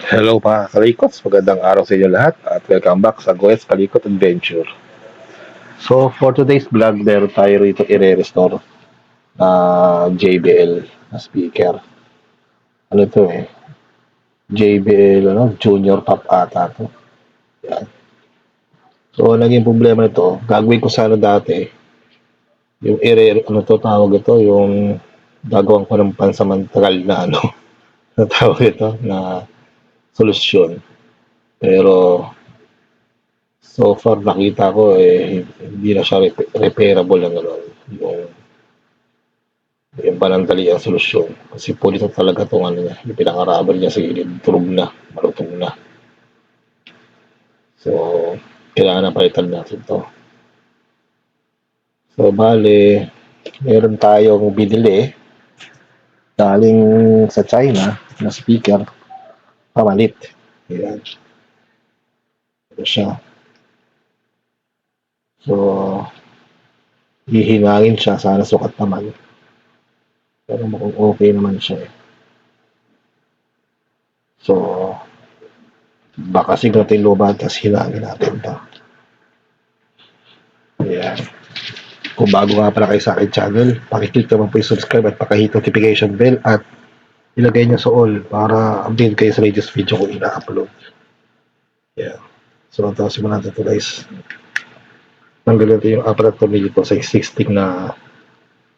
Hello mga kalikots, magandang araw sa inyo lahat at welcome back sa Goes Kalikot Adventure. So for today's vlog, meron tayo rito i-restore na JBL na speaker. Ano to JBL Junior Top ata to. Yan. So naging problema nito, gagawin ko sana dati yung tawag ito, yung gagawin ko ng pansamantagal na na tawag ito na solusyon. Pero so far nakita ko hindi na siya repairable ng yung panandalian solusyon. Kasi pulito talaga itong yung pinaka-rubber niya sa gilid, turog na, malutong na. So, kailangan na palitan natin to. So, bale, meron tayong binili galing sa China na speaker, pamalit. Ayan. Ito siya. So, hihinangin siya, sana sukat naman. Pero mukhang okay naman siya. So, baka siguratin lobat, tapos hinangin natin to. Ayan. Kung bago nga pala kayo sa akin channel, pakiclick naman po yung subscribe at pakihit notification bell at ilagay nyo sa all para update kayo sa latest video ko ina-upload. Yeah. So, simulan natin ito guys. Tanggalin natin yung apat na tornilyo sa existing na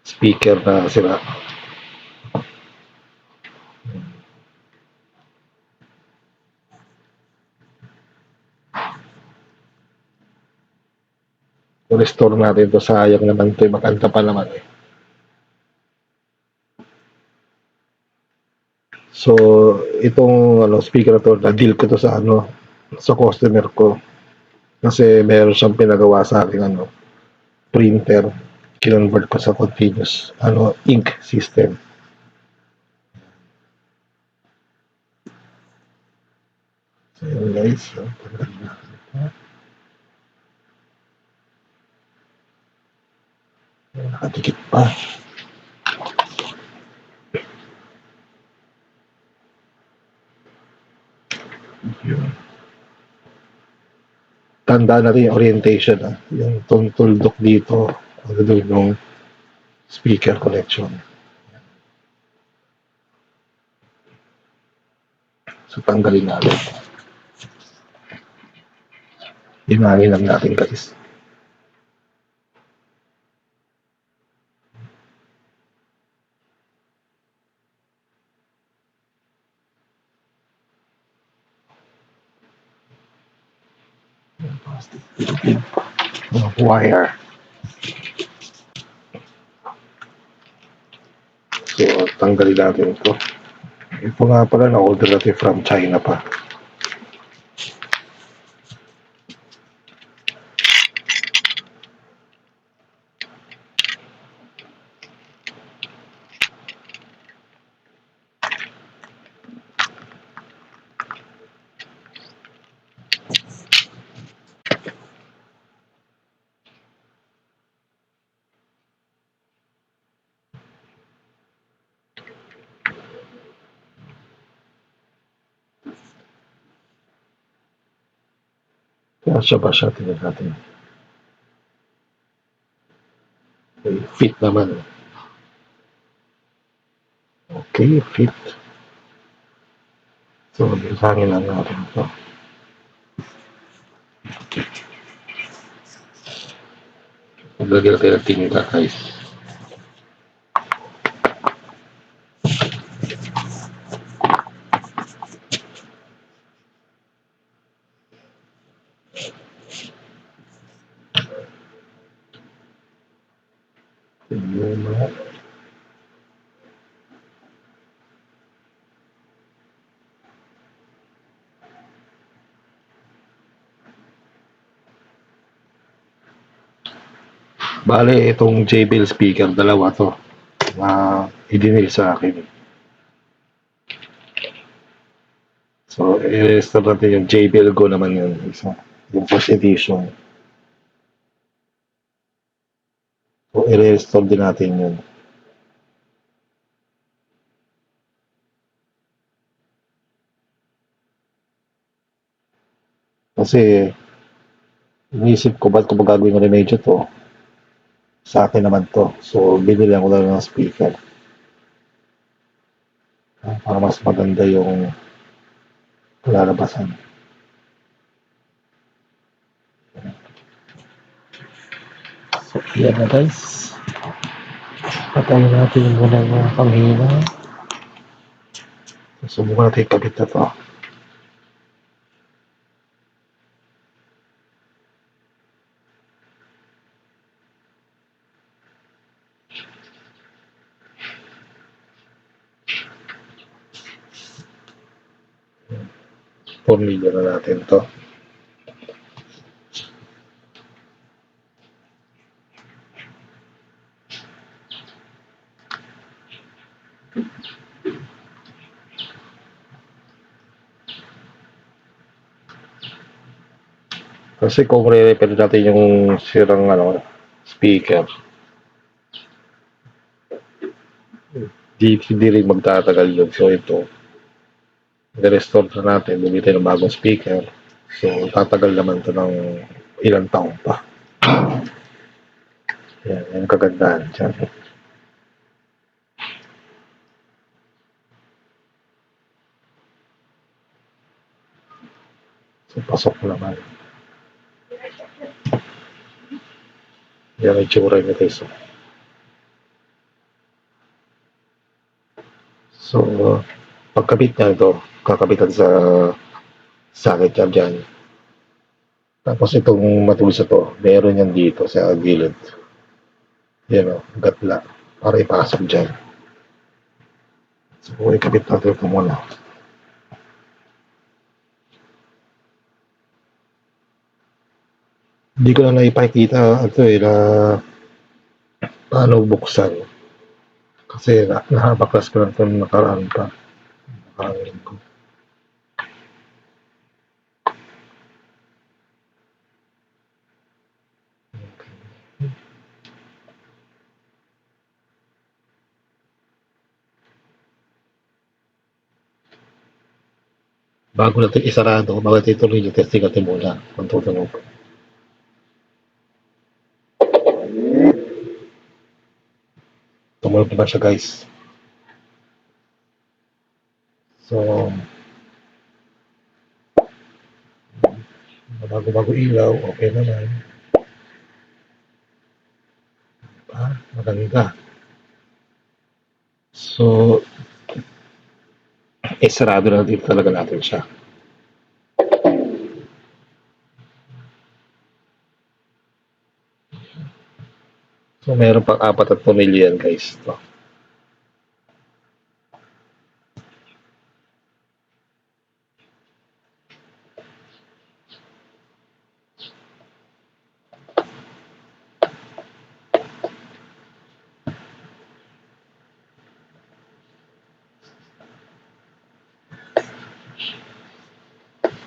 speaker na sira. Restore natin ito, sayang naman ito, maganda pa naman So, itong speaker na to, na-deal ko to sa sa customer ko. Kasi meron siyang pinagawa sa akin printer. Kinonvert ko sa continuous ink system. So, yun guys. Nakadikit pa. Yun. Tanda natin yung orientation. Yung tuldok dito. Ano doon yung speaker connection. So, tanggalin natin. Hinangin lang natin guys. Wire. So, tanggalin natin ito. Ito nga pala na-order natin from China pa. Kasya ba siya? Tingnan natin. Fit naman. Okay, fit. So, isangin lang natin ito. Maglagay natin ng tinita guys. Bale, itong JBL speaker, dalawa to na idinil sa akin. So, i-restore natin yung JBL Go naman yun. Isa. Yung first edition. So, i-restore din natin yun. Kasi iniisip ko ba't ko ba gagawing remedyo 'to, sa akin naman 'to. So, binilihan ko na lang ng speaker, para mas maganda yung kalalabasan. So, yan na guys. Patayin natin muna yung panghina. Subukan natin ikabit na 'to. Tornilyo na natin 'to. Kasi kung re-repair natin yung sirang speaker, hindi rin magtatagal yun. So ito, i-restore na natin, bumili tayo ng bagong speaker. So tatagal naman to ng ilang taon pa. Yan, yan ang kagandahan dyan. So pasok naman. Yan ang itsura niya guys. So, pagkabit niya ito, kakabitan sa socket niya dyan. Tapos itong matulsa to, meron yan dito sa gilid. Yan o, gatla. Para ipasok dyan. So, ikabit natin ito muna. Hindi ko na naipakita ito na paano buksan. Kasi nakabaklas ko lang ito nakaraan pa. Nakaraan ko. Bago natin isarado, bago natin ituloy yung testing natin muna kung tutunog. Tumunog naman siya guys. So, bago ilaw, okay naman. Maganda. So, isarado na din talaga natin siya. So, meron pang 4 at pumili yan guys. Ito.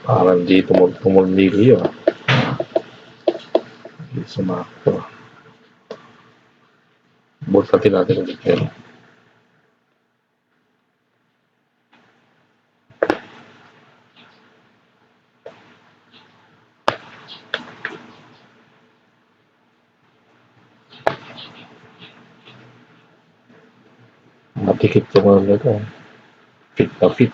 Parang di tumulmili yun. Di sumakto. Bultatin natin ulit yan. Matikip yung mga nito. Fit na fit.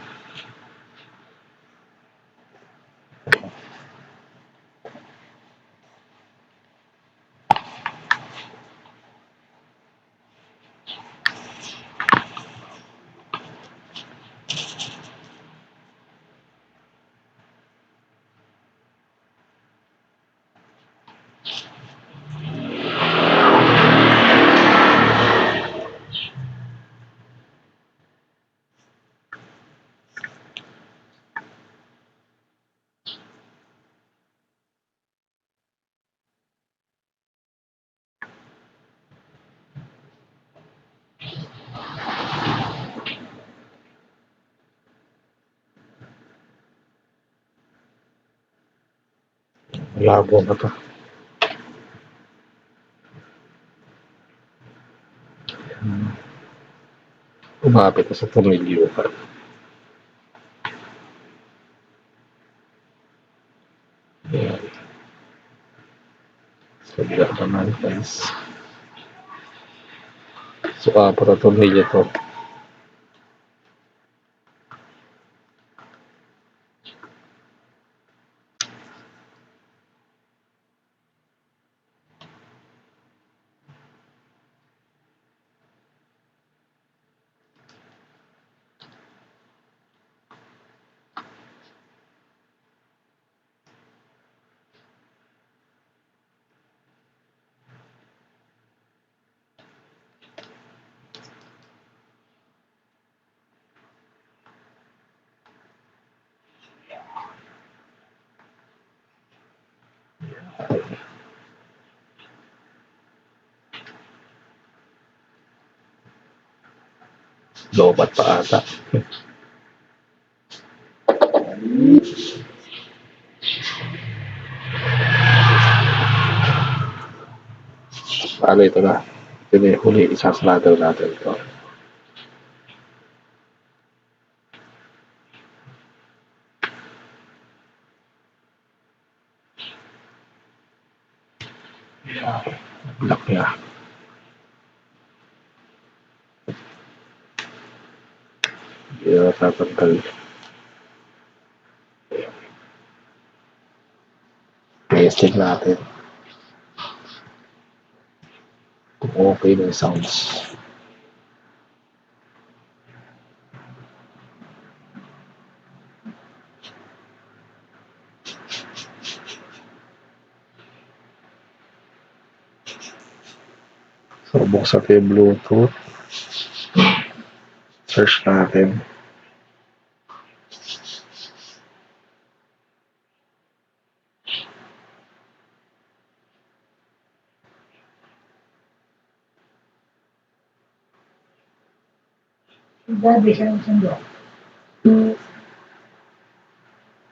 Labo na to. Umapit na sa tornilyo. Kabila naman guys. So, apat na tornilyo to. Lobat pa ata. Paano ito na? Ito na yung huli. Isasalater natin ito. Block niya. Hindi na natatanggal. Testing natin. Kung okay na yung sounds. So, buksan ko yung Bluetooth. Search natin.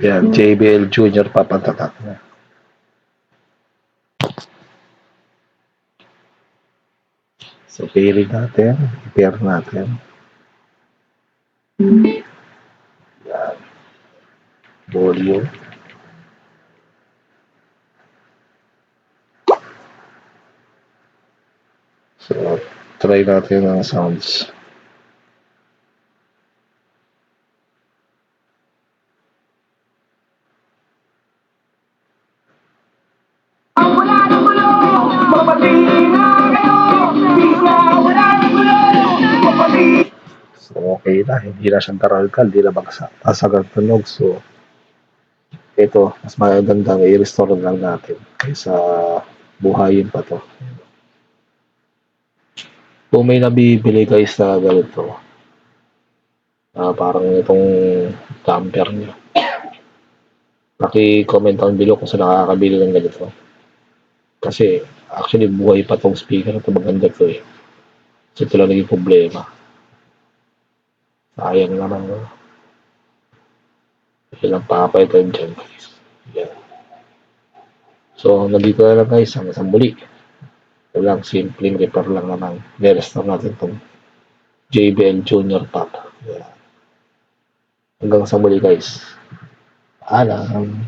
Yan, JBL Junior papantatak na. So, pairing natin. I-pair natin. Yan. Volume. So, try natin ang sounds. So, okay na. Hindi na siyang taral-kal. Hindi na bagsak tunog. So, ito, mas magandang i-restore lang natin kaysa buhayin pa to. Kung may nabibili guys na ganito, parang itong damper niya. Paki-comment down below kung saan nakakabili ng ganito. Kasi actually buhay pa tong speaker na to, maganda to eh. So ito lang naging problema. Sayang naman. No? Ilang papalitan dyan guys. Yeah. So nandito na lang guys, hanggang sa muli. Ito lang, simpleng repair lang naman. I-restore natin itong JBL Junior Pop. Yeah. Hanggang sa muli guys. Alam.